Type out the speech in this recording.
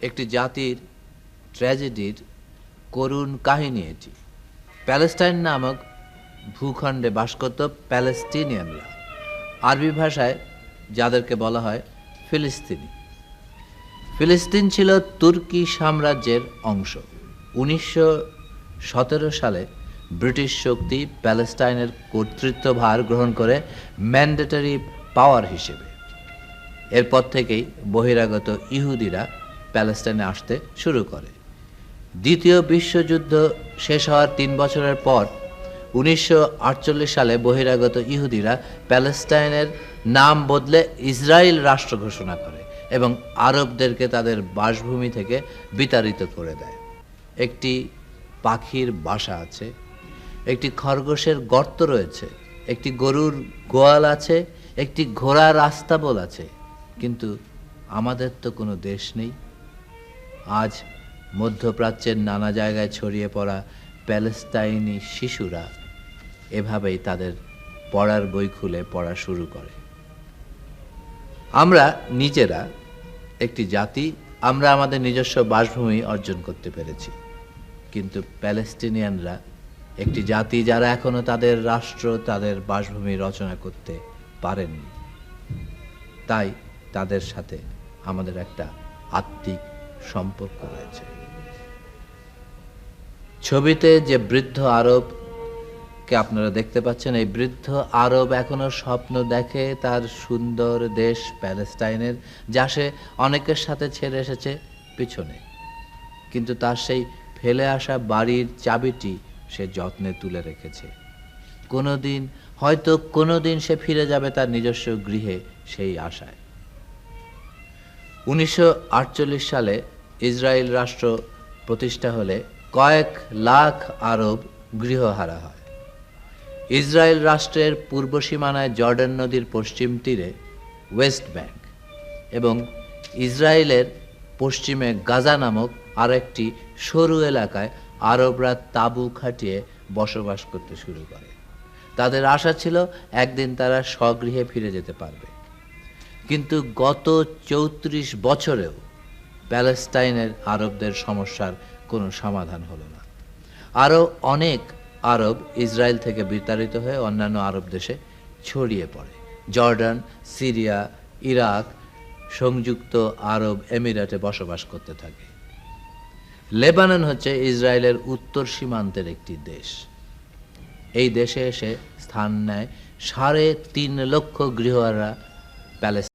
একটি জাতির ট্র্যাজেডির করুণ কাহিনী এটি। প্যালেস্টাইন নামক ভূখণ্ডে বাস করত প্যালেস্টিনিয়ানরা, আরবি ভাষায় যাদেরকে বলা হয় ফিলিস্তিনি। ফিলিস্তিন ছিল তুর্কি সাম্রাজ্যের অংশ। 1917 সালে ব্রিটিশ শক্তি প্যালেস্টাইনের কর্তৃত্বভার গ্রহণ করে ম্যান্ডেটরি পাওয়ার হিসেবে। এরপর থেকেই বহিরাগত ইহুদিরা প্যালেস্টাইনে আসতে শুরু করে। দ্বিতীয় বিশ্বযুদ্ধ শেষ হওয়ার 3 বছরের পর 1948 সালে বহিরাগত ইহুদিরা প্যালেস্টাইনের নাম বদলে ইসরায়েল রাষ্ট্র ঘোষণা করে এবং আরবদেরকে তাদের বাসভূমি থেকে বিতাড়িত করে দেয়। একটি পাখির বাসা আছে, একটি খরগোশের গর্ত রয়েছে, একটি গরুর গোয়াল আছে, একটি ঘোড়ার আস্তাবল আছে, কিন্তু আমাদের তো কোনো দেশ নেই। আজ মধ্যপ্রাচ্যের নানা জায়গায় ছড়িয়ে পড়া প্যালেস্টাইনি শিশুরা এভাবেই তাদের পড়ার বই খুলে পড়া শুরু করে। আমরা নিজেরা একটি জাতি, আমরা আমাদের নিজস্ব বাসভূমি অর্জন করতে পেরেছি, কিন্তু প্যালেস্টিনিয়ানরা একটি জাতি যারা এখনো তাদের রাষ্ট্র, তাদের বাসভূমি রচনা করতে পারেননি। তাই তাদের সাথে আমাদের একটা আত্মিক সম্পর্ক রয়েছে। ছবিতে যে বৃদ্ধ আরবকে আপনারা দেখতে পাচ্ছেন, এই বৃদ্ধ আরব এখনো স্বপ্ন দেখে তার সুন্দর দেশ প্যালেস্টাইনের, যা সে অনেকের সাথে ছেড়ে এসেছে পিছনে, কিন্তু তার সেই ফেলে আসা বাড়ির চাবিটি সে যত্নে তুলে রেখেছে। হয়তো কোনোদিন সে ফিরে যাবে তার নিজস্ব গৃহে, সেই আশায়। 1948 সালে ইসরায়েল রাষ্ট্র প্রতিষ্ঠা হলে কয়েক লাখ আরব গৃহহারা হয়। ইসরায়েল রাষ্ট্রের পূর্ব সীমানায় জর্ডান নদীর পশ্চিম তীরে ওয়েস্ট ব্যাংক এবং ইসরায়েলের পশ্চিমে গাজা নামক আরেকটি সরু এলাকায় আরবরা তাঁবু খাটিয়ে বসবাস করতে শুরু করে। তাদের আশা ছিল একদিন তারা স্বগৃহে ফিরে যেতে পারবে। কিন্তু গত 34 বছরেও প্যালেস্টাইনের আরবদের সমস্যার কোনো সমাধান হলো না। আরও অনেক আরব ইসরায়েল থেকে বিতাড়িত হয়ে অন্যান্য আরব দেশে ছড়িয়ে পড়ে। জর্ডান, সিরিয়া, ইরাক, সংযুক্ত আরব এমিরেটে বসবাস করতে থাকে। লেবানন হচ্ছে ইসরায়েলের উত্তর সীমান্তের একটি দেশ। এই দেশে এসে স্থান নেয় 3.5 লক্ষ গৃহহারা প্যালেস্টাইন।